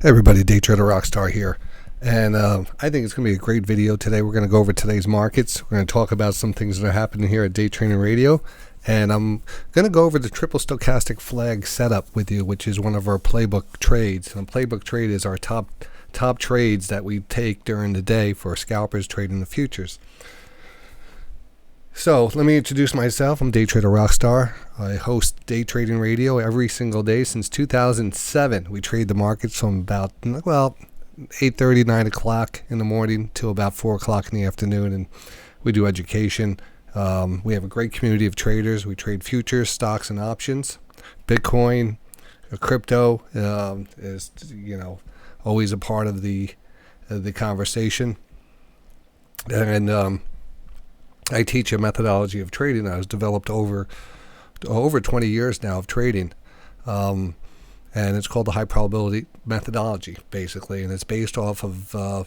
Hey everybody, DayTraderRockStar here, and I think it's going to be a great video today. We're going to go over today's markets. We're going to talk about some things that are happening here at Day Trading Radio, and I'm going to go over the triple stochastic flag setup with you, which is one of our playbook trades. And a playbook trade is our top trades that we take during the day for scalpers trading the futures. So let me introduce myself. I'm DayTraderRockStar. I host Day Trading Radio every single day since 2007. We trade the markets from about 8:30, 9 o'clock in the morning to about 4 o'clock in the afternoon, and we do education. We have a great community of traders. We trade futures, stocks, and options. Bitcoin, crypto is always a part of the conversation, and I teach a methodology of trading that was developed over 20 years now of trading, and it's called the high probability methodology, basically, and it's based off of a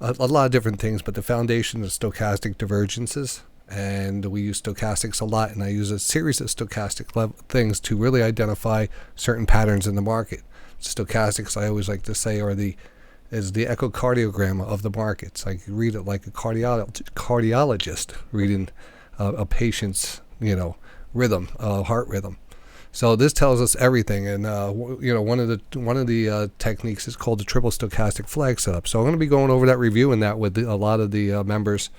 lot of different things, but the foundation is stochastic divergences, and we use stochastics a lot, and I use a series of stochastic things to really identify certain patterns in the market. Stochastics, I always like to say, is the echocardiogram of the markets. I read it like a cardiologist reading a patient's rhythm, heart rhythm. So this tells us everything, and one of the techniques is called the triple stochastic flag setup. So I'm going to be going over that, reviewing that with a lot of the members.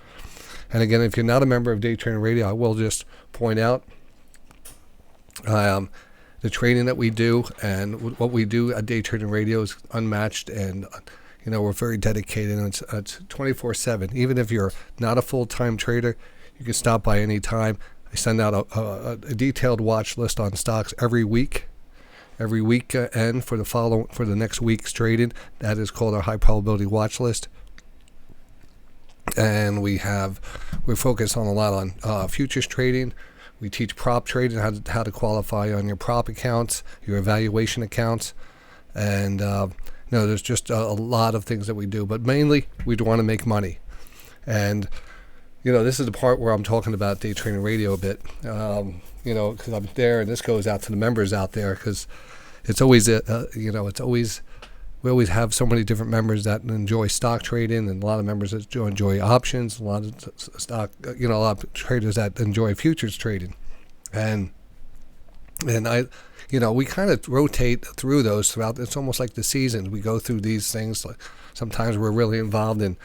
And again, if you're not a member of Day Trading Radio, I will just point out the trading that we do, and what we do at Day Trading Radio is unmatched, and we're very dedicated, and it's 24/7. Even if you're not a full-time trader, you can stop by any time. I send out a detailed watch list on stocks every week end for the next week's trading. That is called our high probability watch list, and we focus on a lot on futures trading. We teach prop trading, how to qualify on your prop accounts, your evaluation accounts, and there's just a lot of things that we do, but mainly we want to make money. And this is the part where I'm talking about Day Trading Radio a bit, because I'm there, and this goes out to the members out there, because it's always we always have so many different members that enjoy stock trading, and a lot of members that enjoy options, a lot of traders that enjoy futures trading, and we kind of rotate through those throughout. It's almost like the season. We go through these things. Like sometimes we're really involved in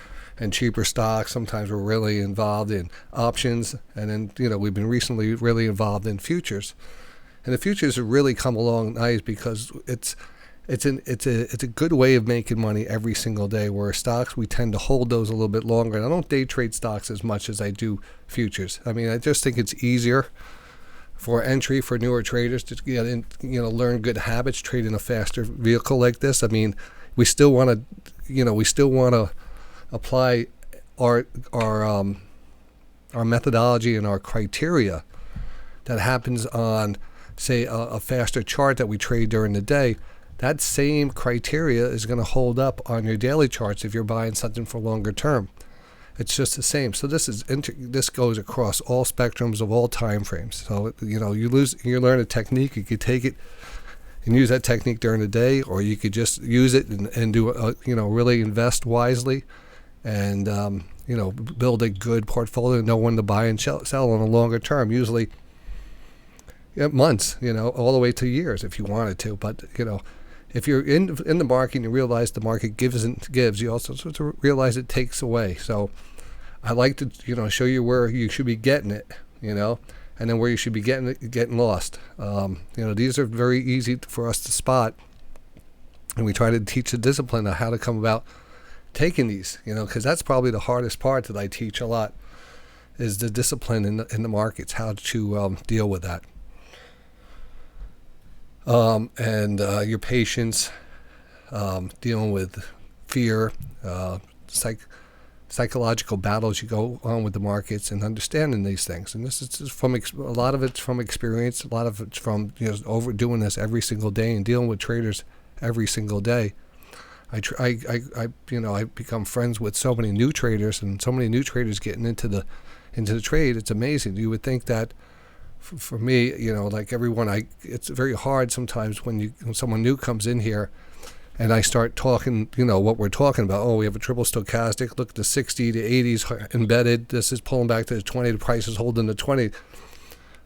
cheaper stocks. Sometimes we're really involved in options, and then we've been recently really involved in futures. And the futures have really come along nice because it's a good way of making money every single day. Where stocks, we tend to hold those a little bit longer. And I don't day trade stocks as much as I do futures. I mean, I just think it's easier for entry for newer traders to learn good habits trading a faster vehicle like this. I mean, we still want to apply our methodology and our criteria that happens on, say, a faster chart that we trade during the day. That same criteria is going to hold up on your daily charts if you're buying something for longer term. It's just the same. So this goes across all spectrums of all time frames. So you learn a technique. You could take it and use that technique during the day, or you could just use it and do really invest wisely, and build a good portfolio, know when to buy and sell on a longer term. Usually months, all the way to years if you wanted to. But if you're in the market and you realize the market gives and gives, you also sort of realize it takes away. So I like to show you where you should be getting it, and then where you should be getting lost. These are very easy for us to spot, and we try to teach the discipline of how to come about taking these, because that's probably the hardest part that I teach a lot, is the discipline in the markets, how to deal with that. And your patience, dealing with fear, psychological battles you go on with the markets, and understanding these things. And this is just from a lot of it's from experience, a lot of it's from overdoing this every single day and dealing with traders every single day. I become friends with so many new traders, and so many new traders getting into the trade. It's amazing. You would think that for me, like everyone, it's very hard sometimes when someone new comes in here and I start talking, what we're talking about. Oh, we have a triple stochastic. Look at the 60 to 80s embedded. This is pulling back to the 20. The price is holding the 20.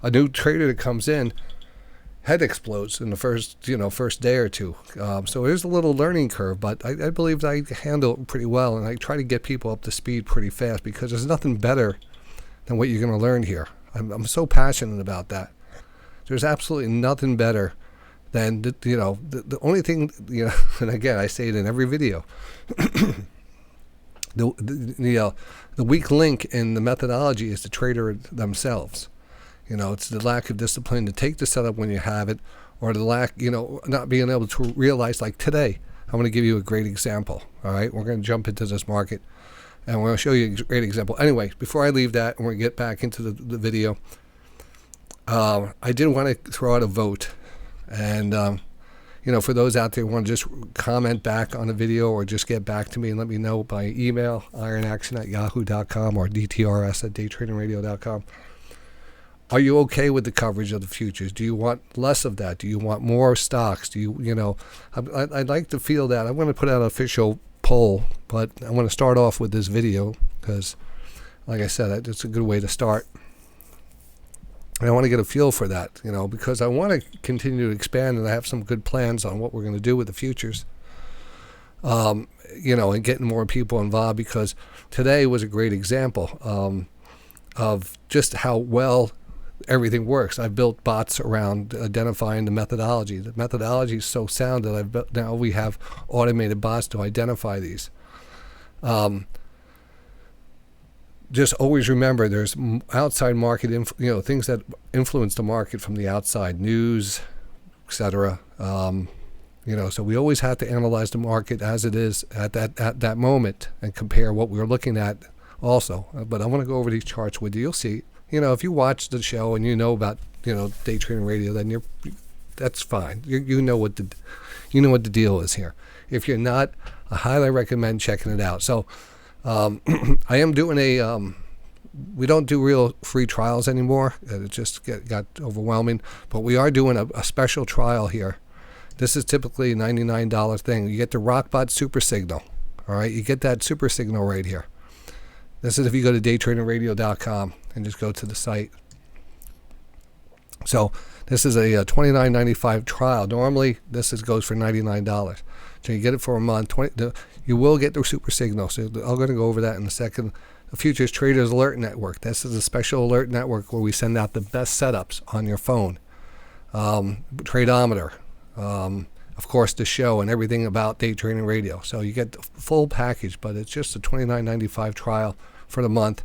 A new trader that comes in, head explodes in the first day or two. So there's a little learning curve, but I believe I handle it pretty well, and I try to get people up to speed pretty fast because there's nothing better than what you're going to learn here. I'm so passionate about that. There's absolutely nothing better than the only thing, and again I say it in every video. The weak link in the methodology is the trader themselves. It's the lack of discipline to take the setup when you have it, or the lack, not being able to realize. Like today, I'm going to give you a great example. All right, we're going to jump into this market, and we're going to show you a great example. Anyway, before I leave that, and we're going to get back into the video, I did want to throw out a vote. And, for those out there who want to just comment back on the video or just get back to me and let me know by email, ironaction@yahoo.com or dtrs@daytradingradio.com. Are you okay with the coverage of the futures? Do you want less of that? Do you want more stocks? Do you, I'd like to feel that. I'm going to put out an official poll, but I want to start off with this video because, like I said, it's a good way to start. And I want to get a feel for that, because I want to continue to expand, and I have some good plans on what we're going to do with the futures, and getting more people involved, because today was a great example of just how well everything works. I've built bots around identifying the methodology. The methodology is so sound that now we have automated bots to identify these. Just always remember, there's outside market, things that influence the market from the outside, news, etc. So we always have to analyze the market as it is at that moment and compare what we're looking at also. But I want to go over these charts with you. You'll see, if you watch the show and about, day trading radio, then that's fine. You know what the deal is here. If you're not, I highly recommend checking it out. So. I am doing we don't do real free trials anymore. It just got overwhelming. But we are doing a special trial here. This is typically a $99 thing. You get the ROCKBOT SuperSignal. All right, you get that SuperSignal right here. This is if you go to DayTraderRockStar.com and just go to the site. So this is a $29.95 trial. Normally, this goes for $99. So you get it for a month. You will get the SuperSignal. So I'm going to go over that in a second. The Futures Traders Alert Network. This is a special alert network where we send out the best setups on your phone. Tradeometer. Of course, the show and everything about day trading radio. So you get the full package, but it's just a $29.95 trial for the month.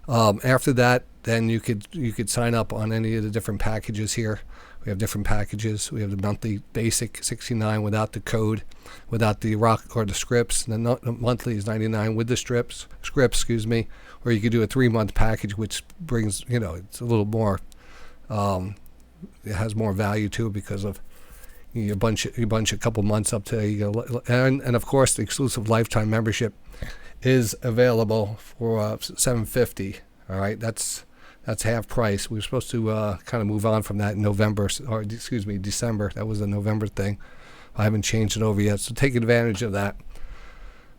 After that, then you could sign up on any of the different packages here. We have different packages. We have the monthly basic $69 without the code, without the rock or the scripts. And the monthly is $99 with the scripts, or you could do a 3-month package, which brings, it's a little more, it has more value to it because of you bunch a couple months up to, and of course the exclusive lifetime membership is available for $750. All right, that's half price. We were supposed to kind of move on from that in December. That was a November thing. I haven't changed it over yet, so take advantage of that.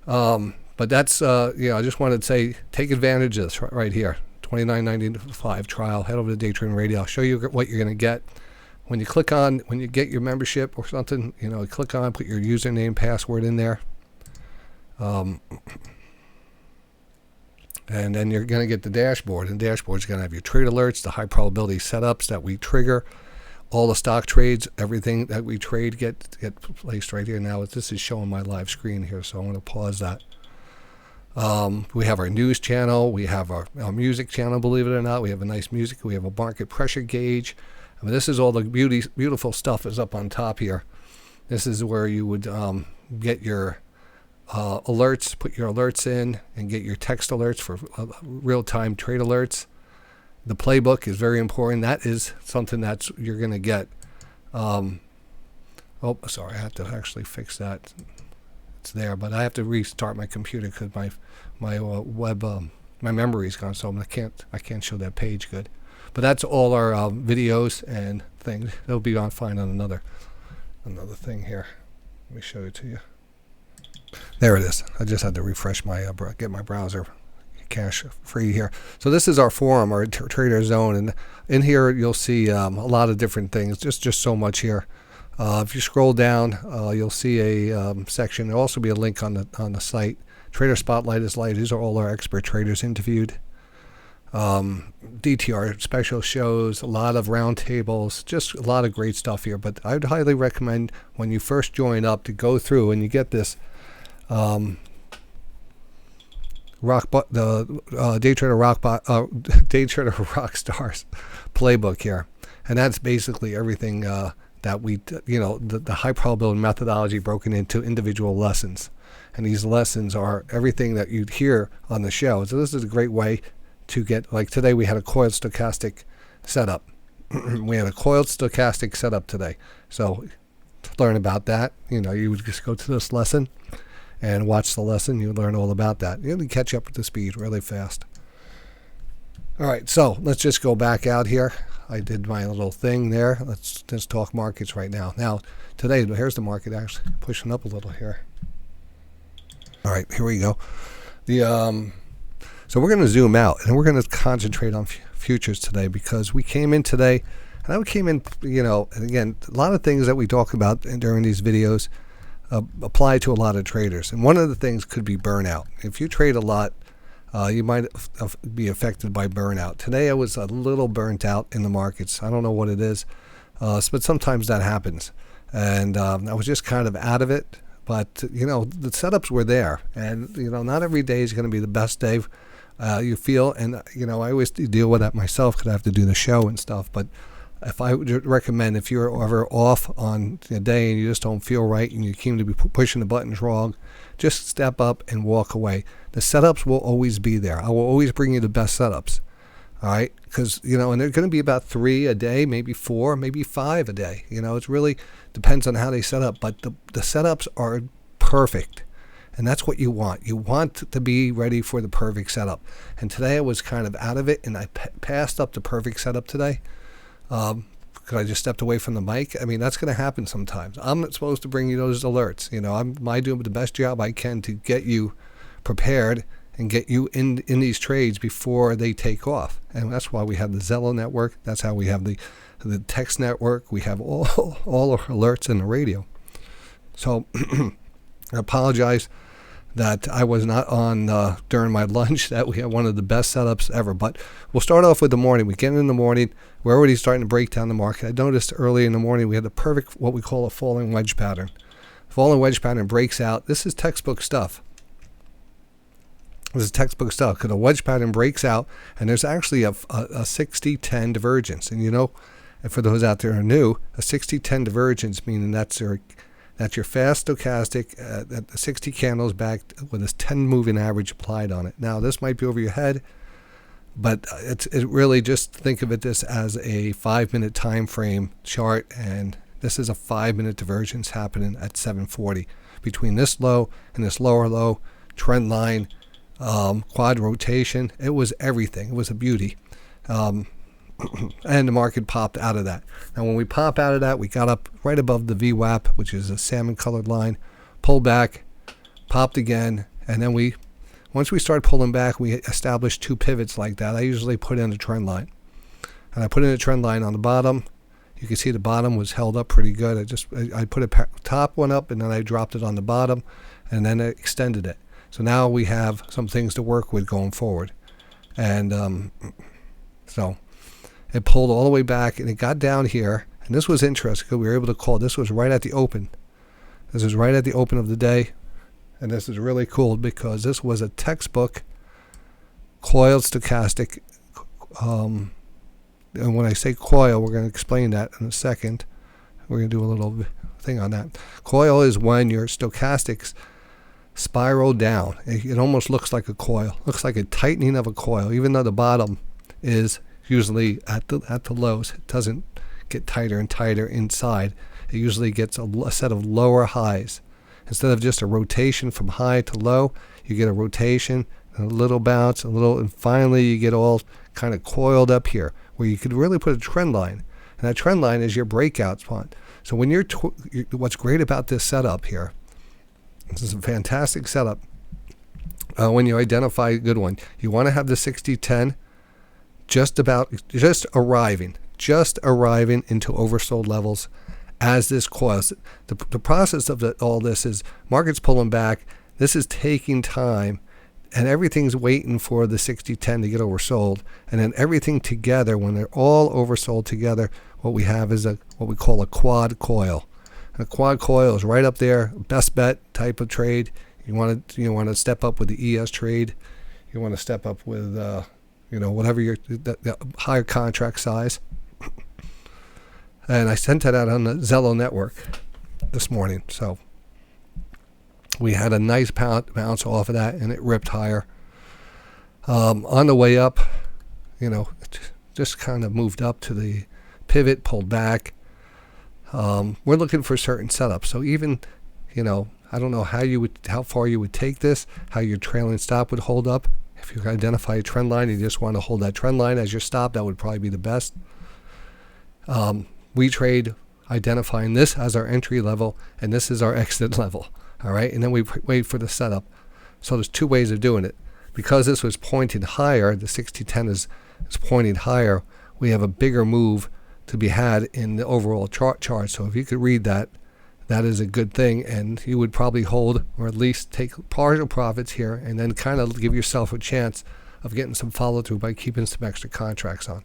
But that's I just wanted to say, take advantage of this right here. $29.95 trial. Head over to Day Trading Radio. I'll show you what you're going to get. When you get your membership or something, click on, put your username, password in there. And then you're going to get the dashboard. And the dashboard is going to have your trade alerts, the high probability setups that we trigger, all the stock trades, everything that we trade get placed right here. Now this is showing my live screen here, so I'm going to pause that. We have our news channel. We have our music channel, believe it or not. We have a nice music. We have a market pressure gauge. I mean, this is all the beautiful stuff is up on top here. This is where you would get your alerts, put your alerts in, and get your text alerts for real-time trade alerts. The playbook is very important. That is something you're going to get. Oh, sorry, I have to actually fix that. It's there, but I have to restart my computer because my web my memory's gone, so I can't show that page good. But that's all our videos and things. They'll be on fine on another thing here. Let me show it to you. There it is. I just had to refresh my get my browser cache free here. So this is our forum, our trader zone, and in here you'll see a lot of different things. Just so much here. If you scroll down, you'll see a section. There'll also be a link on the site. Trader Spotlight is light. These are all our expert traders interviewed. DTR special shows, a lot of roundtables, just a lot of great stuff here. But I would highly recommend when you first join up to go through and you get this ROCKBOT, the DayTraderRockStar's playbook here, and that's basically everything that we, the high probability methodology broken into individual lessons, and these lessons are everything that you'd hear on the show. So this is a great way to get, like today we had a coiled stochastic setup. We had a coiled stochastic setup today. So to learn about that, you would just go to this lesson and watch the lesson. You learn all about that. You'll catch up with the speed really fast. All right, so let's just go back out here. I did my little thing there. Let's just talk markets right now. Now, today, here's the market actually pushing up a little here. All right, here we go. So we're going to zoom out, and we're going to concentrate on futures today because we came in today, and I came in, and again, a lot of things that we talk about during these videos apply to a lot of traders. And one of the things could be burnout. If you trade a lot, you might be affected by burnout. Today I was a little burnt out in the markets. I don't know what it is, but sometimes that happens. And I was just kind of out of it. But, the setups were there. And, not every day is going to be the best day you feel. And, I always deal with that myself because I have to do the show and stuff. But if I would recommend, if you're ever off on a day and you just don't feel right and you seem to be pushing the buttons wrong, just step up and walk away. The setups will always be there. I will always bring you the best setups. All right? Because, and they're going to be about 3 a day, maybe 4, maybe 5 a day. It really depends on how they set up. But the setups are perfect. And that's what you want. You want to be ready for the perfect setup. And today I was kind of out of it, and I passed up the perfect setup today. Because I just stepped away from the mic. I mean, that's going to happen sometimes. I'm not supposed to bring you those alerts. I'm doing the best job I can to get you prepared and get you in these trades before they take off. And that's why we have the Zello network. That's how we have the text network. We have all our alerts in the radio. So I apologize that I was not on during my lunch. That we had one of the best setups ever. But we'll start off with the morning. We get in the morning. We're already starting to break down the market. I noticed early in the morning we had the perfect, what we call a falling wedge pattern. Falling wedge pattern breaks out. This is textbook stuff. This is textbook stuff because a wedge pattern breaks out, and there's actually a 60-10 divergence. And and for those out there who are new, a 60-10 divergence, meaning that's your fast stochastic at 60 candles back with this 10 moving average applied on it. Now, this might be over your head, but it really just think of it this as a 5-minute time frame chart, and this is a 5-minute divergence happening at 740 between this low and this lower low, trend line, quad rotation. It was everything. It was a beauty. And the market popped out of that. Now, when we pop out of that, we got up right above the VWAP, which is a salmon-colored line, pulled back, popped again, and then once we started pulling back, we established 2 pivots like that. I usually put in a trend line. And I put in a trend line on the bottom. You can see the bottom was held up pretty good. I put a top one up, and then I dropped it on the bottom, and then I extended it. So now we have some things to work with going forward. And so it pulled all the way back, and it got down here. And this was interesting because we were able to call. This was right at the open. This was right at the open of the day. And this is really cool because this was a textbook coiled stochastic. And when I say coil, we're going to explain that in a second. We're going to do a little thing on that. Coil is when your stochastics spiral down. It almost looks like a coil. Looks like a tightening of a coil, even though the bottom is usually at the lows. It doesn't get tighter and tighter inside. It usually gets a set of lower highs. Instead of just a rotation from high to low, you get a rotation, a little bounce, and finally you get all kind of coiled up here, where you could really put a trend line. And that trend line is your breakout spot. So when what's great about this setup here, this is a fantastic setup. When you identify a good one, you want to have the 60-10 just arriving into oversold levels as this coils. The process of all this is markets pulling back. This is taking time, and everything's waiting for the 60-10 to get oversold. And then everything together, when they're all oversold together, what we have is what we call a quad coil. And a quad coil is right up there, best bet type of trade. You want to step up with the ES trade. You want to step up with whatever the higher contract size. And I sent that out on the Zello network this morning. So we had a nice bounce off of that, and it ripped higher. On the way up, just kind of moved up to the pivot, pulled back. We're looking for certain setups. So even, I don't know how far you would take this, how your trailing stop would hold up. If you identify a trend line and you just want to hold that trend line as your stop, that would probably be the best. We trade identifying this as our entry level, and this is our exit level. All right, and then we wait for the setup. So there's two ways of doing it. Because this was pointed higher, the 60-10 is pointing higher, we have a bigger move to be had in the overall chart. So if you could read that, that is a good thing, and you would probably hold or at least take partial profits here and then kind of give yourself a chance of getting some follow-through by keeping some extra contracts on.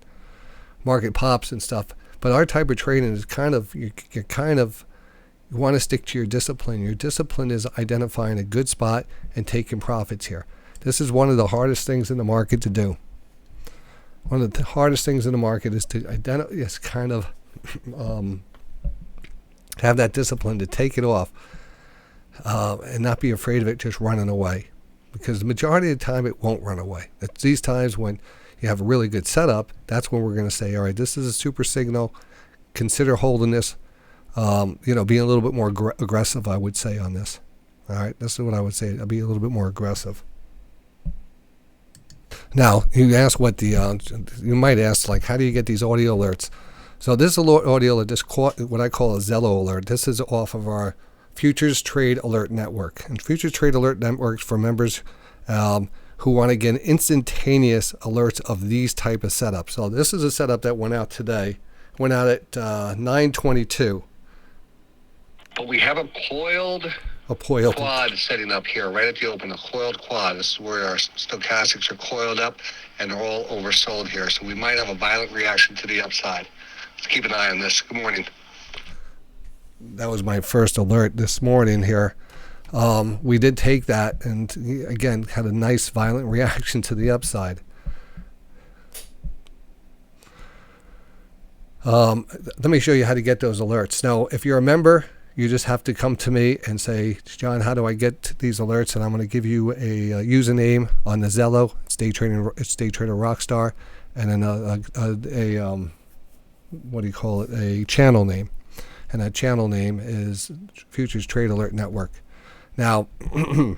Market pops and stuff. But our type of trading is you want to stick to your discipline. Your discipline is identifying a good spot and taking profits here. This is one of the hardest things in the market to do. One of the hardest things in the market is to have that discipline to take it off and not be afraid of it just running away. Because the majority of the time it won't run away. It's these times when you have a really good setup, that's when we're going to say, all right, this is a super signal. Consider holding this. Being a little bit more aggressive, I would say, on this. All right, this is what I would say. I'll be a little bit more aggressive. Now, you ask you might ask, like, how do you get these audio alerts? So this is audio alert, this what I call a Zello alert. This is off of our Futures Trade Alert Network. And Futures Trade Alert Network for members who want to get instantaneous alerts of these type of setups. So this is a setup that went out today. Went out at 9:22. But we have a coiled quad setting up here right at the open, a coiled quad. This is where our stochastics are coiled up and they're all oversold here. So we might have a violent reaction to the upside. Let's keep an eye on this. Good morning. That was my first alert this morning here. We did take that and, again, had a nice violent reaction to the upside. Let me show you how to get those alerts. Now, if you're a member, you just have to come to me and say, John, how do I get these alerts? And I'm going to give you a username on the Zello. It's DayTraderRockStar, and then a channel name. And that channel name is Futures Trade Alert Network. Now, I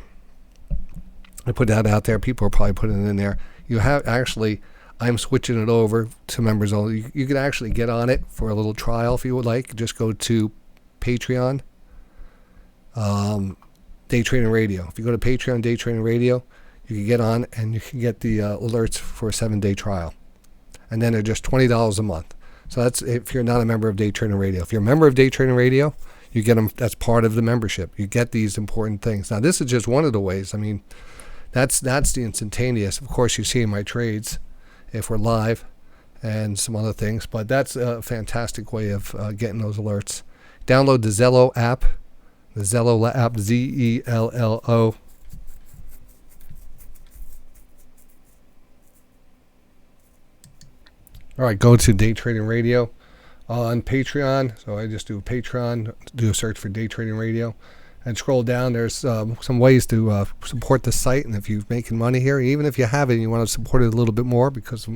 put that out there. People are probably putting it in there. You have actually, I'm switching it over to members only. You can actually get on it for a little trial if you would like. Just go to Patreon, Day Trading Radio. If you go to Patreon, Day Trading Radio, you can get on and you can get the alerts for a 7-day trial. And then they're just $20 a month. So that's if you're not a member of Day Trading Radio. If you're a member of Day Trading Radio, you get them. That's part of the membership. You get these important things. Now, this is just one of the ways. I mean, that's the instantaneous. Of course, you see my trades if we're live and some other things. But that's a fantastic way of getting those alerts. Download the Zello app. The Zello app, Zello. All right, go to Day Trading Radio on Patreon. So I just do Patreon, do a search for Day Trading Radio, and scroll down. There's some ways to support the site. And if you're making money here, even if you haven't, and you want to support it a little bit more, because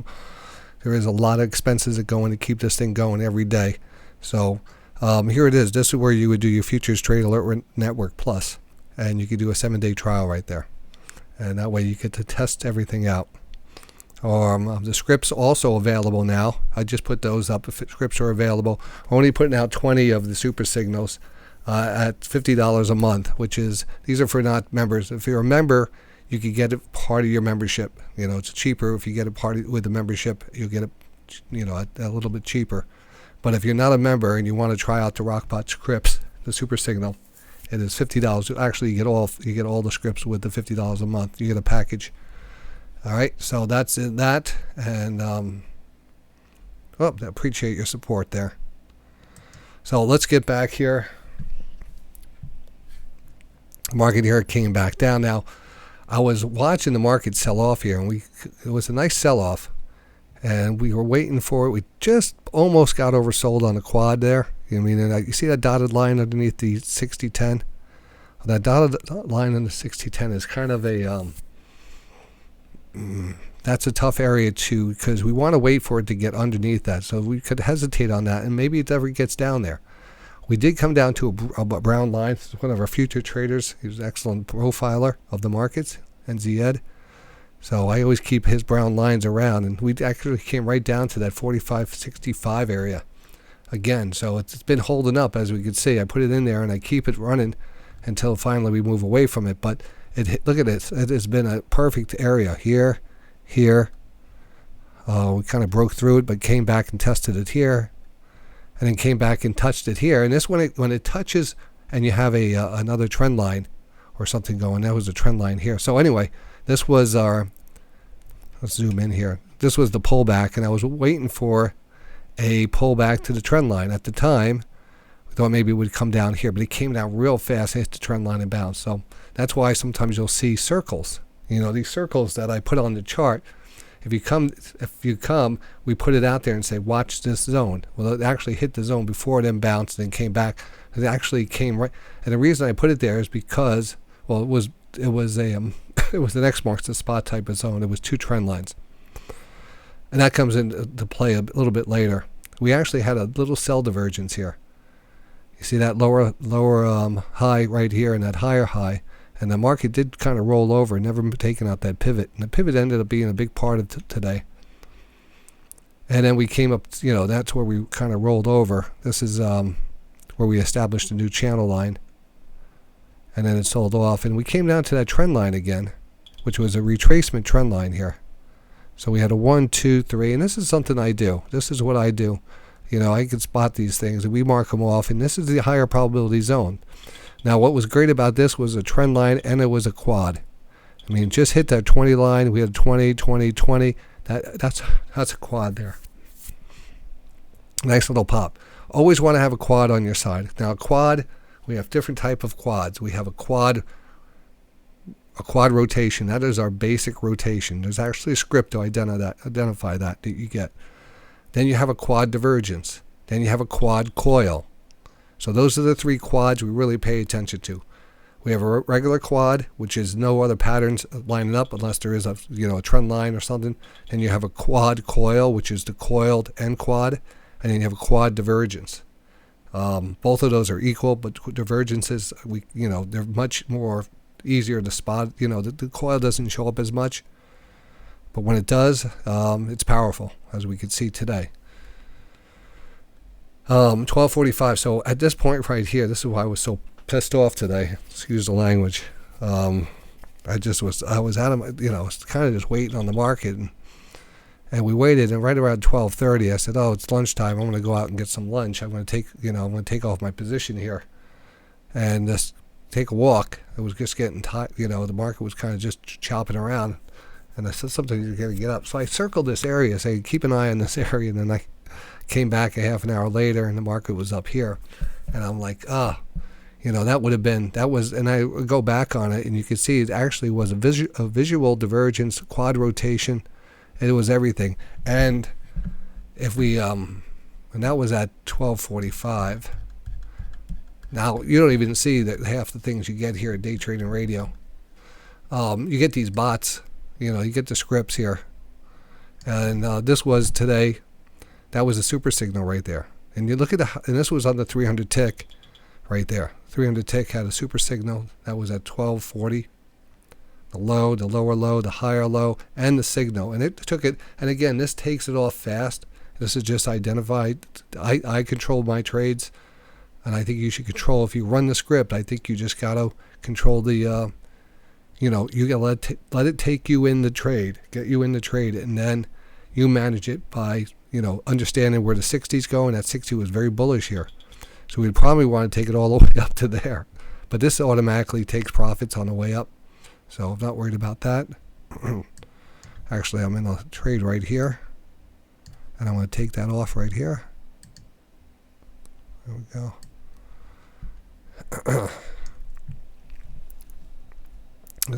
there is a lot of expenses that go in to keep this thing going every day. So here it is. This is where you would do your Futures Trade Alert Network Plus, and you could do a 7-day trial right there. And that way you get to test everything out. The scripts also available now. I just put those up. If scripts are available, we're only putting out 20 of the super signals at $50 a month, which is, these are for not members. If you're a member, you can get it part of your membership. It's cheaper if you get a part with the membership. You'll get it, a little bit cheaper. But if you're not a member and you want to try out the ROCKBOT scripts, the super signal, it is $50. Actually, you get all the scripts with the $50 a month. You get a package. All right, so that's that, and I appreciate your support there. So let's get back here. The market here came back down. Now, I was watching the market sell off here, and it was a nice sell-off, and we were waiting for it. We just almost got oversold on the quad there. You see that dotted line underneath the 60-10? That dotted line on the 60-10 is kind of a that's a tough area because we want to wait for it to get underneath that, so we could hesitate on that, and maybe it ever gets down there. We did come down to a brown line. This is one of our future traders. He's an excellent profiler of the markets, NZ Ed. So I always keep his brown lines around, and we actually came right down to that 45.65 area again. So it's been holding up, as we could see. I put it in there and I keep it running until finally we move away from it. But look at this. It has been a perfect area here. We kind of broke through it, but came back and tested it here, and then came back and touched it here. And this, when it touches, and you have another trend line or something going, that was a trend line here. So anyway, this was our. Let's zoom in here. This was the pullback, and I was waiting for a pullback to the trend line. At the time, we thought maybe it would come down here, but it came down real fast, hit the trend line and bounced. So that's why sometimes you'll see circles. These circles that I put on the chart. If you come, we put it out there and say, watch this zone. Well, it actually hit the zone before it then bounced and then came back. It actually came right. And the reason I put it there is because, well, it was it was an X marks the spot type of zone. It was two trend lines, and that comes into play a little bit later. We actually had a little sell divergence here. You see that lower high right here and that higher high. And the market did kind of roll over, never taking out that pivot. And the pivot ended up being a big part of today. And then we came up, that's where we kind of rolled over. This is where we established a new channel line. And then it sold off. And we came down to that trend line again, which was a retracement trend line here. So we had a 1, 2, 3. And this is something I do. This is what I do. I can spot these things, and we mark them off. And this is the higher probability zone. Now, what was great about this was a trend line, and it was a quad. Just hit that 20 line. We had 20, 20, 20. That's a quad there. Nice little pop. Always want to have a quad on your side. Now, a quad, we have different type of quads. We have a quad rotation. That is our basic rotation. There's actually a script to identify that you get. Then you have a quad divergence. Then you have a quad coil. So those are the three quads we really pay attention to. We have a regular quad, which is no other patterns lining up unless there is a trend line or something. And you have a quad coil, which is the coiled end quad, and then you have a quad divergence. Both of those are equal, but divergences, they're much more easier to spot. The coil doesn't show up as much, but when it does, it's powerful, as we can see today. 12:45. So at this point right here, this is why I was so pissed off today. Excuse the language. I was out of kind of just waiting on the market, and we waited. And right around 12:30, I said, "Oh, it's lunchtime. I'm going to go out and get some lunch. I'm going to take off my position here, and just take a walk." It was just getting tight. The market was kind of just chopping around, and I said something, "You got to get up." So I circled this area, saying, "Keep an eye on this area," and then I came back a half an hour later, and the market was up here, and I'm like, that was, and I go back on it, and you can see it actually was a visual divergence, quad rotation. It was everything, and if we, and that was at 12:45. Now you don't even see that half the things you get here at Day Trading Radio. You get these bots, you get the scripts here, and this was today. That was a super signal right there. And you look at and this was on the 300 tick right there. 300 tick had a super signal. That was at 12:40. the low, the lower low, the higher low, and the signal. And it took it, and again, this takes it off fast. This is just identified. I control my trades, and I think you should control, if you run the script, I think you just got to control the, you got to let it take you in the trade, get you in the trade, and then you manage it by, understanding where the 60's going. That 60 was very bullish here. So we'd probably want to take it all the way up to there. But this automatically takes profits on the way up. So I'm not worried about that. Actually, I'm in a trade right here. And I'm going to take that off right here. There we go.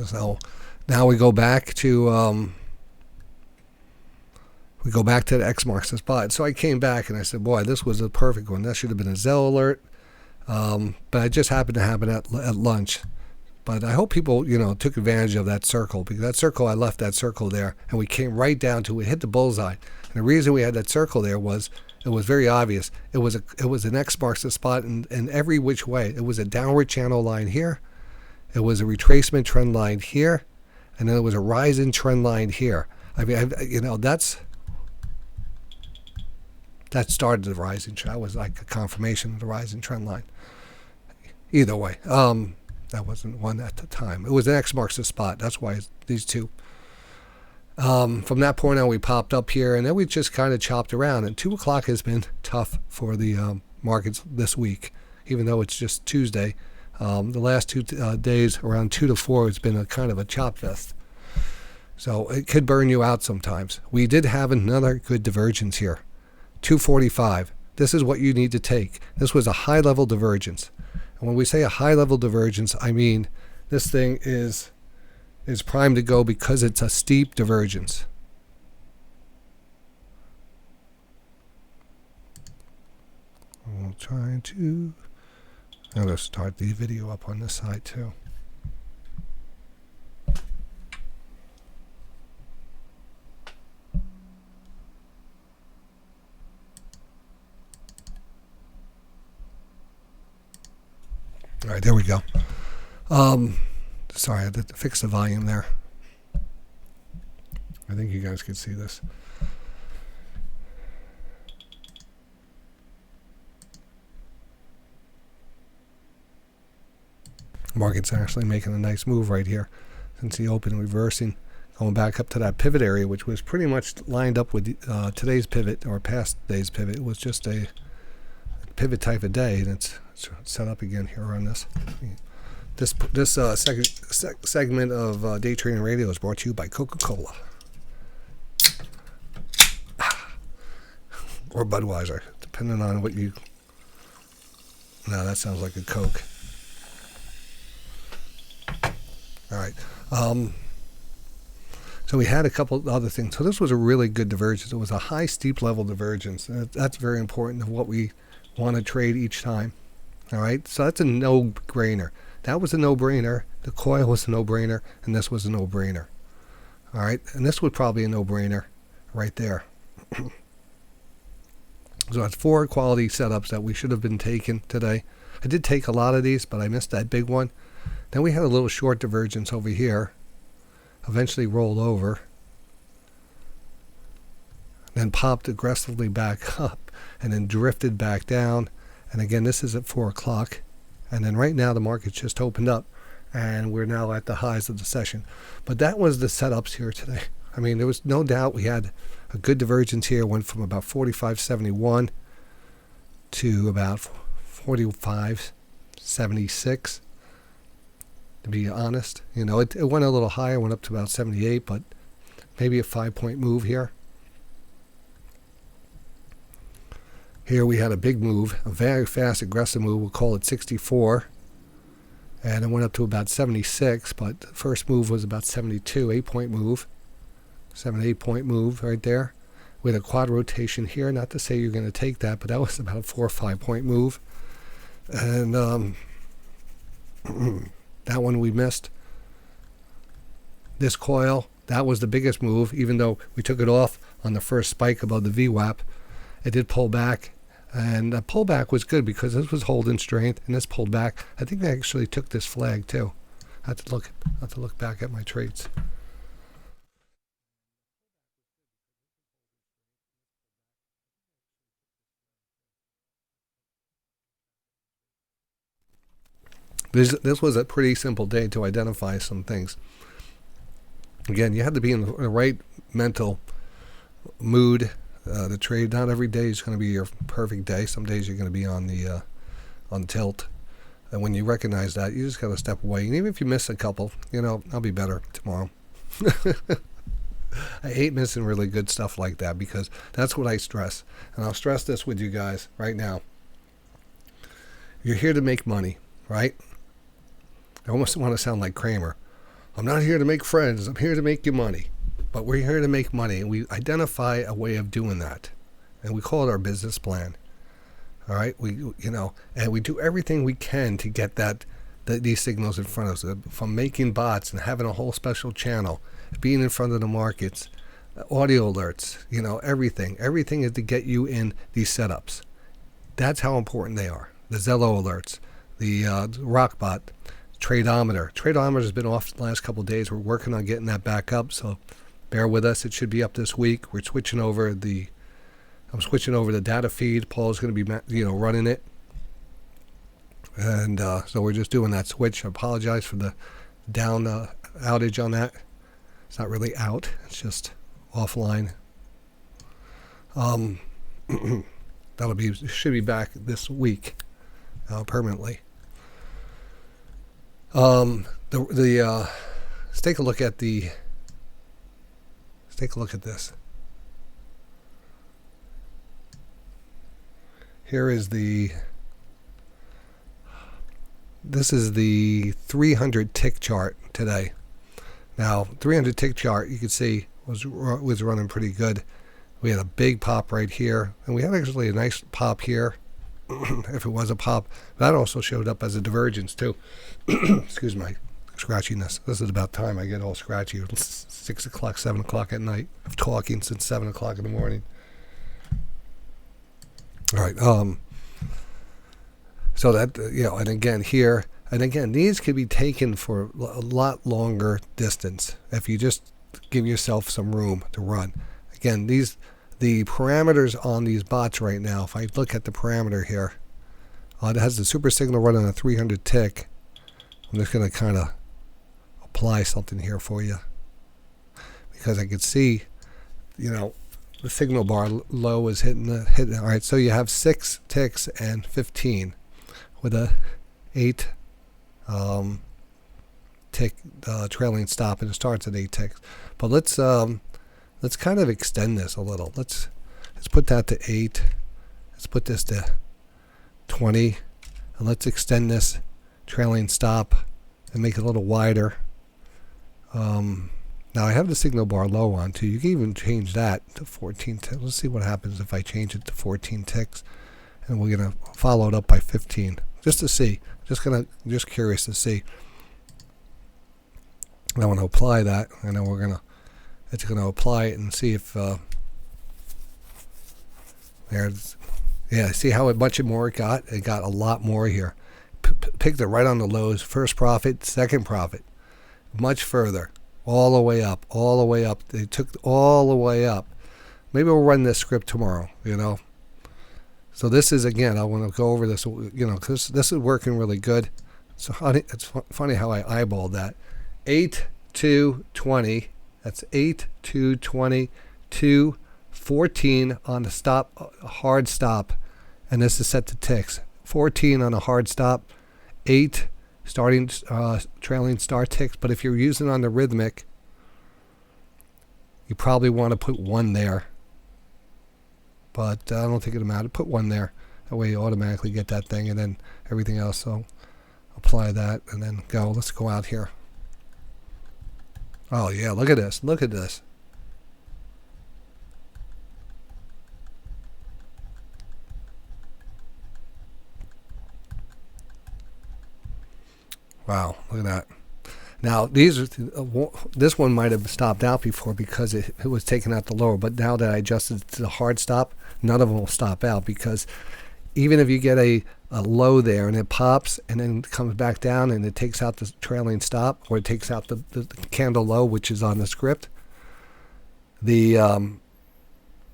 So now we go back to the X marks the spot. So I came back and I said, boy, this was a perfect one. That should have been a Zell alert. But it just happened to happen at lunch. But I hope people, took advantage of that circle, because that circle, I left that circle there, and we came right down to it, hit the bullseye. And the reason we had that circle there was it was very obvious. It was an X marks the spot in every which way. It was a downward channel line here. It was a retracement trend line here, and then it was a rising trend line here. I mean, that started the rising trend. That was like a confirmation of the rising trend line. Either way, that wasn't one at the time. It was an X marks the spot. That's why it's these two. From that point on, we popped up here, and then we just kind of chopped around. And 2 o'clock has been tough for the markets this week, even though it's just Tuesday. The last 2 days, around 2 to 4, it's been a kind of a chop fest. So it could burn you out sometimes. We did have another good divergence here, 245. This is what you need to take. This was a high-level divergence. And when we say a high-level divergence, I mean this thing is primed to go because it's a steep divergence. I'm going to start the video up on this side too. All right, there we go. Sorry, I had to fix the volume there. I think you guys can see this. Market's actually making a nice move right here since he opened reversing, going back up to that pivot area, which was pretty much lined up with today's pivot, or past day's pivot. It was just a pivot type of day, and it's set up again here on this. This segment of Day Trading Radio is brought to you by Coca-Cola. Or Budweiser, depending on what you... No, that sounds like a Coke. All right. So we had a couple other things. So this was a really good divergence. It was a high steep level divergence. That's very important of what we want to trade each time. All right. So that's a no-brainer. That was a no-brainer. The coil was a no-brainer, and this was a no-brainer. All right. And this was probably a no-brainer right there. So that's 4 quality setups that we should have been taking today. I did take a lot of these, but I missed that big one. Then we had a little short divergence over here. Eventually rolled over. Then popped aggressively back up and then drifted back down. And again, this is at 4 o'clock. And then right now the market's just opened up, and we're now at the highs of the session. But that was the setups here today. I mean, there was no doubt we had a good divergence here. Went from about 45.71 to about 45.76. To be honest, it went a little higher, went up to about 78, but maybe a 5-point move here. Here we had a big move, a very fast, aggressive move. We'll call it 64. And it went up to about 76, but the first move was about 72, 8-point move. 7-8-point move right there. With a quad rotation here. Not to say you're going to take that, but that was about a 4 or 5-point move. And that one we missed. This coil, that was the biggest move, even though we took it off on the first spike above the VWAP. It did pull back, and the pullback was good because this was holding strength, and this pulled back. I think they actually took this flag too. I have to look back at my trades. This was a pretty simple day to identify some things. Again, you have to be in the right mental mood to trade. Not every day is going to be your perfect day. Some days you're going to be on tilt. And when you recognize that, you just got to step away. And even if you miss a couple, I'll be better tomorrow. I hate missing really good stuff like that because that's what I stress. And I'll stress this with you guys right now. You're here to make money, right? I almost want to sound like Kramer. I'm not here to make friends. I'm here to make you money. But we're here to make money, and we identify a way of doing that, and we call it our business plan. All right, and we do everything we can to get these signals in front of us, from making bots and having a whole special channel, being in front of the markets, audio alerts. Everything. Everything is to get you in these setups. That's how important they are. The Zello alerts, the ROCKBOT. Tradeometer. Tradeometer has been off the last couple of days. We're working on getting that back up, so bear with us. It should be up this week. I'm switching over the data feed. Paul's going to be running it, and so we're just doing that switch. I apologize for the down outage on that. It's not really out. It's just offline. Should be back this week permanently. Let's take a look at this. This is the 300 tick chart today. Now, 300 tick chart, you can see was running pretty good. We had a big pop right here, and we had actually a nice pop here. If it was a pop, that also showed up as a divergence too. Excuse my scratchiness. This is about time I get all scratchy. It's 6 o'clock, 7 o'clock at night. I'm talking since 7 o'clock in the morning. All right. So that and again here, and again, these could be taken for a lot longer distance if you just give yourself some room to run. Again, the parameters on these bots right now, if I look at the parameter here, it has the SuperSignal running a 300 tick. I'm just going to kind of apply something here for you because I can see, the signal bar low is hitting. All right, so you have 6 ticks and 15 with a 8 tick trailing stop, and it starts at 8 ticks. But let's kind of extend this a little. Let's put that to 8. Let's put this to 20, and let's extend this trailing stop and make it a little wider. Now I have the signal bar low on too. You can even change that to 14 ticks. Let's see what happens if I change it to 14 ticks, and we're gonna follow it up by 15 just to see. Just curious to see. I want to apply that. I know it's going to apply it and see if see how much more it got? It got a lot more here. Picked it right on the lows. First profit, second profit. Much further. All the way up. They took all the way up. Maybe we'll run this script tomorrow, So this is, again, I want to go over this, because this is working really good. So it's funny how I eyeballed that. 8 to 20. That's 8 to 20 to 14 on the stop, hard stop, and this is set to ticks. 14 on a hard stop, 8 starting trailing star ticks. But if you're using on the rhythmic, you probably want to put 1 there. But I don't think it'll matter. Put 1 there. That way you automatically get that thing, and then everything else. So apply that and then go. Let's go out here. Oh yeah, look at this. Look at this. Wow, look at that. Now this one might have stopped out before because it was taking out the lower, but now that I adjusted it to the hard stop, none of them will stop out, because even if you get a a low there, and it pops and then comes back down and it takes out the trailing stop, or it takes out the candle low, which is on the script,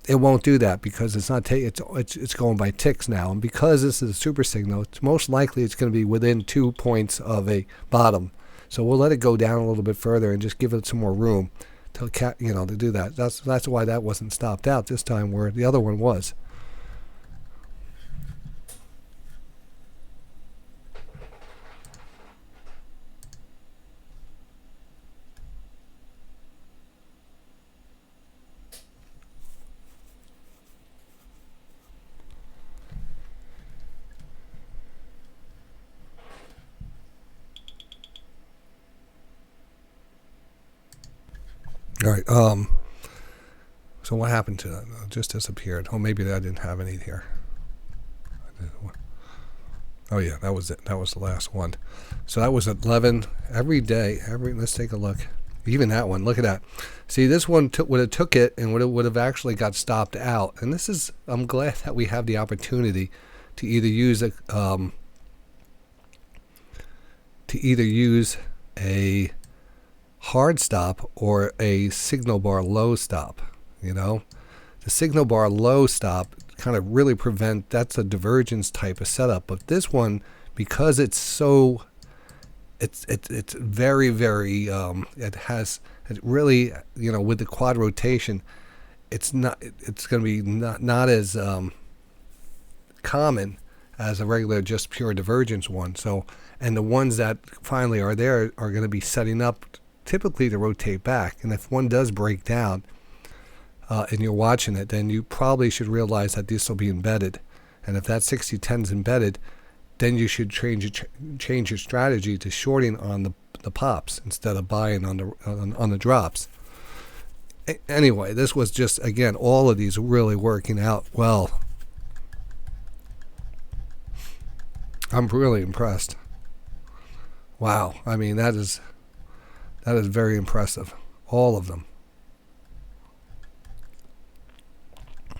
it won't do that because it's not it's going by ticks now, and because this is a super signal, it's most likely it's going to be within 2 points of a bottom. So we'll let it go down a little bit further and just give it some more room to do that. That's why that wasn't stopped out this time, where the other one was. All right. So what happened to that? It just disappeared. Oh, maybe I didn't have any here. Oh yeah, that was it. That was the last one. So that was 11 every day. Let's take a look. Even that one. Look at that. See, this one would have took it and would have actually got stopped out. And this is. I'm glad that we have the opportunity to either use a hard stop or a signal bar low stop. The signal bar low stop kind of really that's a divergence type of setup. But this one, because it's so, it's very, very, it really, with the quad rotation, it's going to be not as common as a regular just pure divergence one. So, and the ones that finally are there are going to be setting up typically to rotate back. And if one does break down and you're watching it, then you probably should realize that this will be embedded. And if that 60-10 is embedded, then you should change your strategy to shorting on the pops instead of buying on the drops. Anyway, this was just, again, all of these really working out well. I'm really impressed. Wow. I mean, that is very impressive. All of them.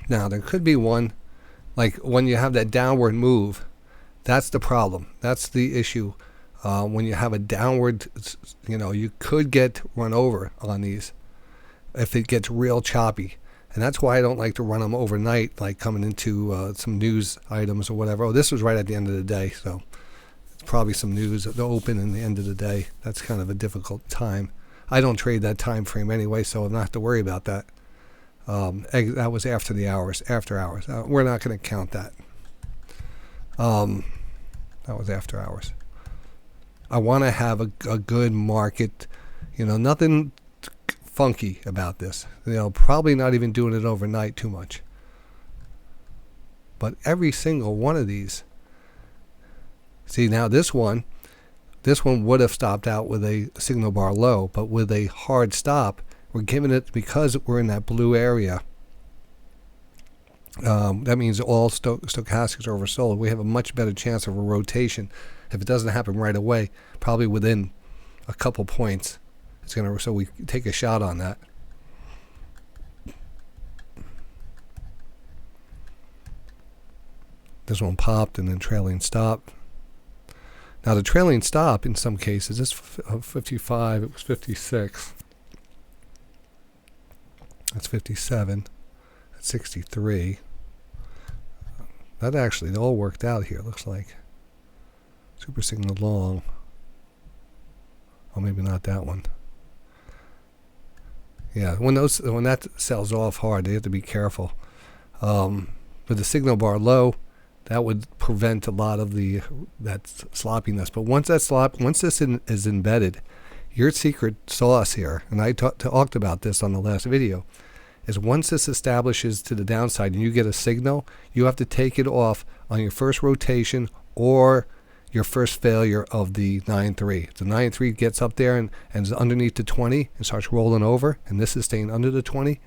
Now, there could be one, like when you have that downward move, that's the problem. That's the issue. When you have a downward, you could get run over on these if it gets real choppy. And that's why I don't like to run them overnight, like coming into some news items or whatever. Oh, this was right at the end of the day, so it's probably some news at the open and the end of the day. That's kind of a difficult time. I don't trade that time frame anyway, so I don't have to worry about that. That was after hours. We're not going to count that. That was after hours. I want to have a good market, nothing funky about this. Probably not even doing it overnight too much. But every single one of these. See, now this one would have stopped out with a signal bar low, but with a hard stop, we're giving it, because we're in that blue area. That means all stochastics are oversold. We have a much better chance of a rotation. If it doesn't happen right away, probably within a couple points, so we take a shot on that. This one popped and then trailing stop. Now the trailing stop in some cases is 55. It was 56. That's 57. That's 63. That actually all worked out here. Looks like SuperSignal long. Oh, maybe not that one. Yeah, when that sells off hard, they have to be careful. With the signal bar low, that would prevent a lot of that sloppiness. But once this is embedded, your secret sauce here, and I talked about this on the last video, is once this establishes to the downside and you get a signal, you have to take it off on your first rotation or your first failure of the 9-3. If the 9-3 gets up there and is underneath the 20 and starts rolling over, and this is staying under the 20,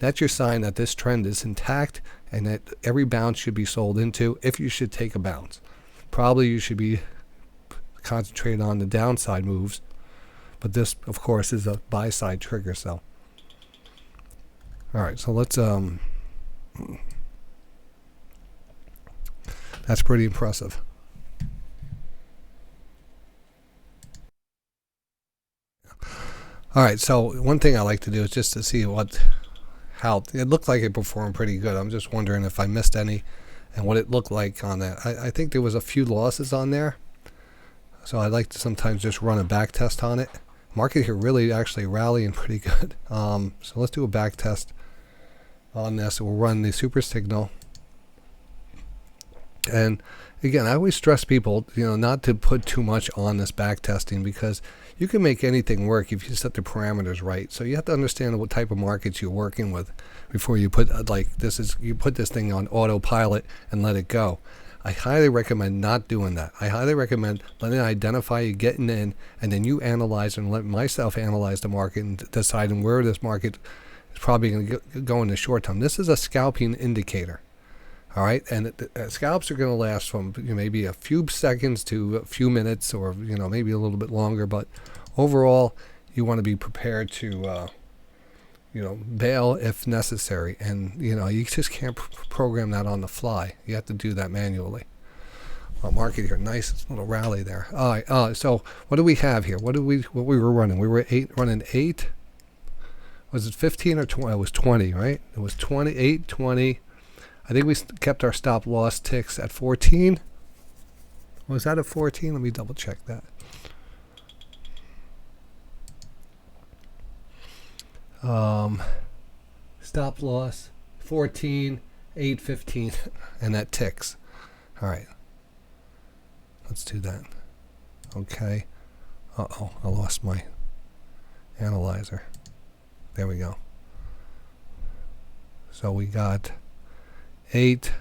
that's your sign that this trend is intact and that every bounce should be sold into if you should take a bounce. Probably you should be concentrated on the downside moves, but this, of course, is a buy-side trigger. So, all right, so let's that's pretty impressive. All right, so one thing I like to do is just to see how it looked like it performed pretty good. I'm just wondering if I missed any and what it looked like on that. I think there was a few losses on there, so I like to sometimes just run a back test on it. Market here really actually rallying pretty good. So let's do a back test on this. We'll run the SuperSignal. And again, I always stress people, not to put too much on this back testing, because you can make anything work if you set the parameters right. So you have to understand what type of markets you're working with before you put you put this thing on autopilot and let it go. I highly recommend not doing that. I highly recommend letting it identify you getting in, and then you analyze and let myself analyze the market and deciding where this market is probably going to go in the short term. This is a scalping indicator. All right, and scalps are going to last from maybe a few seconds to a few minutes, or maybe a little bit longer. But overall, you want to be prepared to bail if necessary, and you just can't program that on the fly. You have to do that manually. Well, market here, nice little rally there. All right, so what do we have here? What we were running? We were running 8. Was it 15 or 20? It was 20, right? It was 28, 20. I think we kept our stop loss ticks at 14. Was that at 14? Let me double check that. Stop loss 14, 8, 15, and that ticks. All right. Let's do that. Okay. Uh-oh, I lost my analyzer. There we go. So we got 8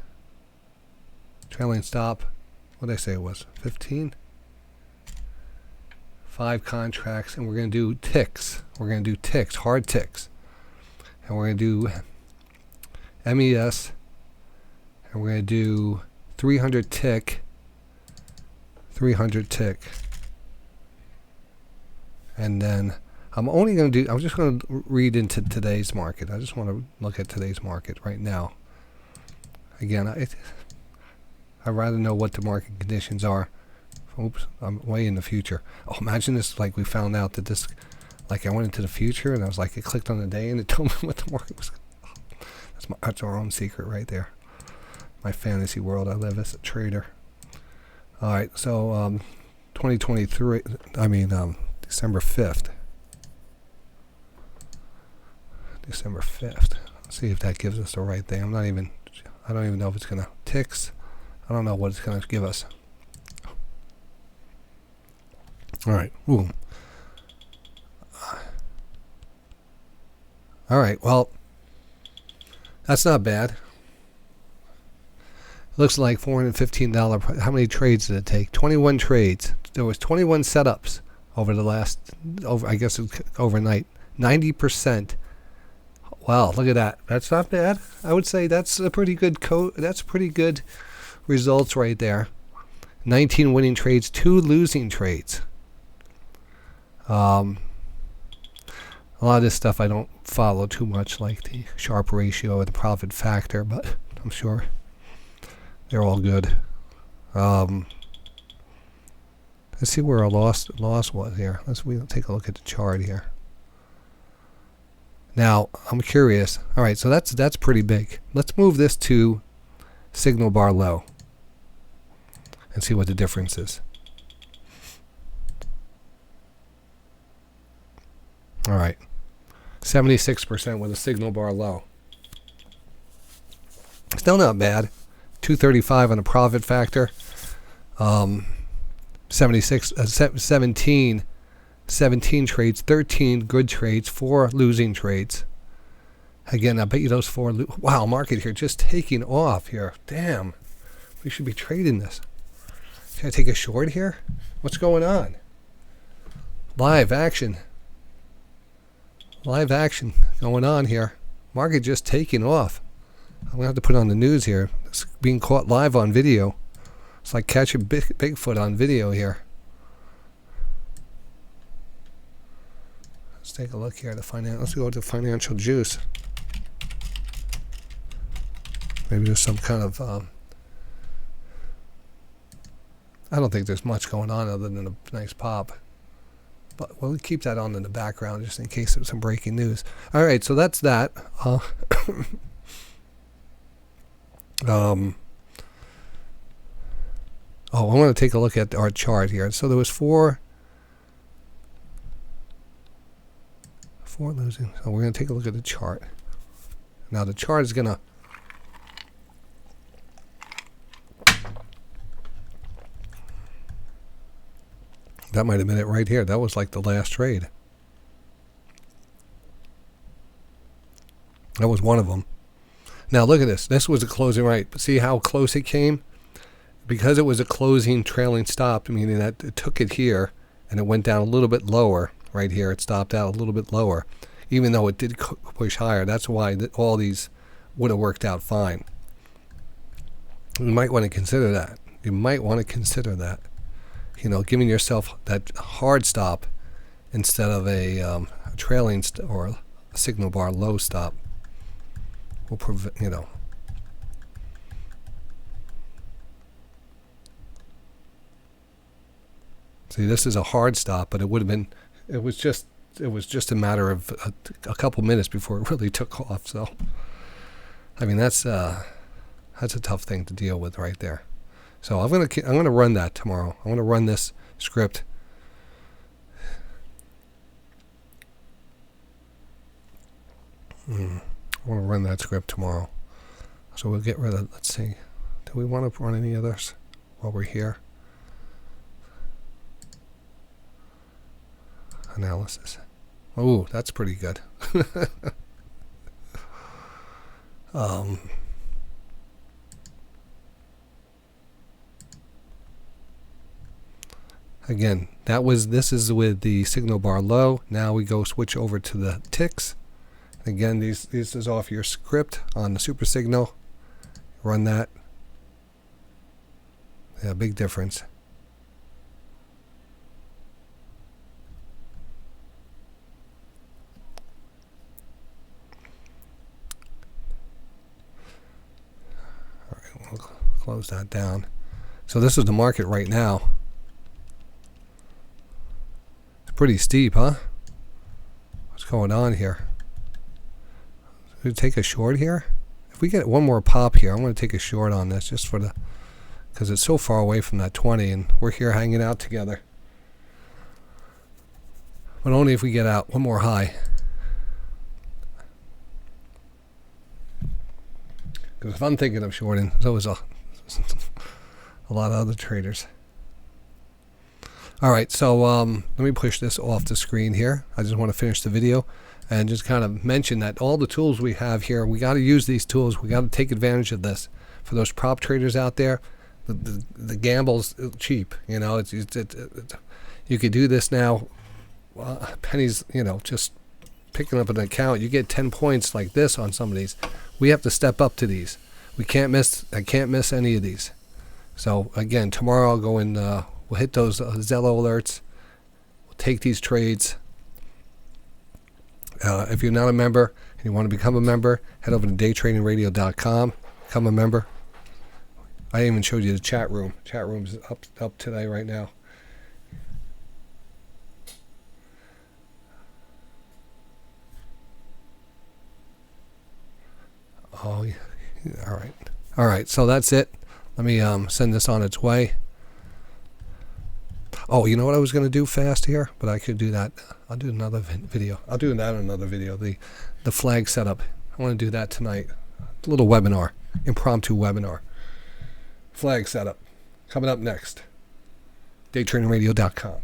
trailing stop. What did I say it was? 15. 5 contracts, and we're going to do ticks. We're going to do ticks, hard ticks, and we're going to do MES, and we're going to do 300 tick, 300 tick, and then I'm just going to read into today's market. I just want to look at today's market right now. Again, I'd rather know what the market conditions are. Oops, I'm way in the future. Oh, imagine this, like we found out that this, like I went into the future and I was like, it clicked on the day and it told me what the market was. That's our own secret right there. My fantasy world I live as a trader. All right, so 2023, December 5th. December 5th. Let's see if that gives us the right thing. I don't even know if it's going to ticks. I don't know what it's going to give us. All right. Ooh. All right. Well, that's not bad. Looks like $415. How many trades did it take? 21 trades. There was 21 setups over the last, I guess overnight. 90%. Wow, look at that. That's not bad. I would say that's a pretty good results right there. 19 winning trades, 2 losing trades. A lot of this stuff I don't follow too much, like the Sharpe ratio or the profit factor, but I'm sure they're all good. Let's see where our loss was here. We'll take a look at the chart here. Now, I'm curious. All right, so that's pretty big. Let's move this to signal bar low and see what the difference is. All right, 76% with a signal bar low. Still not bad. 235 on a profit factor. 17 trades, 13 good trades, 4 losing trades. Again, I bet you those 4. Wow, market here just taking off here. Damn, we should be trading this. Can I take a short here? What's going on? Live action going on here. Market just taking off. I'm going to have to put on the news here. It's being caught live on video. It's like catching Bigfoot on video here. Let's take a look here. Let's go to financial juice. Maybe there's some kind of... I don't think there's much going on other than a nice pop. But we'll keep that on in the background just in case there's some breaking news. All right, so that's that. I want to take a look at our chart here. So there was four losing. So we're going to take a look at the chart. Now the chart is going to that might have been it right here. That was like the last trade. That was one of them. Now look at this. This was a closing right. But see how close it came? Because it was a closing trailing stop, meaning that it took it here and it went down a little bit lower. Right here, it stopped out a little bit lower. Even though it did push higher. That's why all these would have worked out fine. You might want to consider that. You might want to consider that. You know, giving yourself that hard stop instead of a trailing or a signal bar low stop will prevent, you know. See, this is a hard stop, but it would have been. It was just a matter of a couple minutes before it really took off. So, I mean, that's a tough thing to deal with right there. So I'm gonna run that tomorrow. I'm gonna run this script. I want to run that script tomorrow. So we'll get rid of. Let's see. Do we want to run any others while we're here? Analysis. Oh, that's pretty good. Again, this is with the signal bar low. Now we go switch over to the ticks. Again, this is off your script on the SuperSignal. Run that. Yeah, big difference. All right, we'll close that down. So this is the market right now. Pretty steep, huh? What's going on here? Should we take a short here? If we get one more pop here, I'm going to take a short on this just for the, because it's so far away from that 20 and we're here hanging out together. But only if we get out one more high. Because if I'm thinking of shorting, so is a lot of other traders. All right, so let me push this off the screen here. I just want to finish the video and just kind of mention that all the tools we have here, we got to use these tools. We got to take advantage of this. For those prop traders out there, the gamble's cheap. You know, you could do this now. Pennies, you know, just picking up an account. You get 10 points like this on some of these. We have to step up to these. We can't miss. I can't miss any of these. So again, tomorrow I'll go in. We'll hit those Zello alerts. We'll take these trades. If you're not a member and you want to become a member, head over to DayTraderRockStar.com. Become a member. I even showed you the chat room. Chat room's up today right now. Oh, yeah. All right. So that's it. Let me send this on its way. Oh, you know what I was going to do fast here? But I could do that. I'll do another video. I'll do that in another video. The flag setup. I want to do that tonight. A little webinar. Impromptu webinar. Flag setup. Coming up next. DayTraderRockStar.com.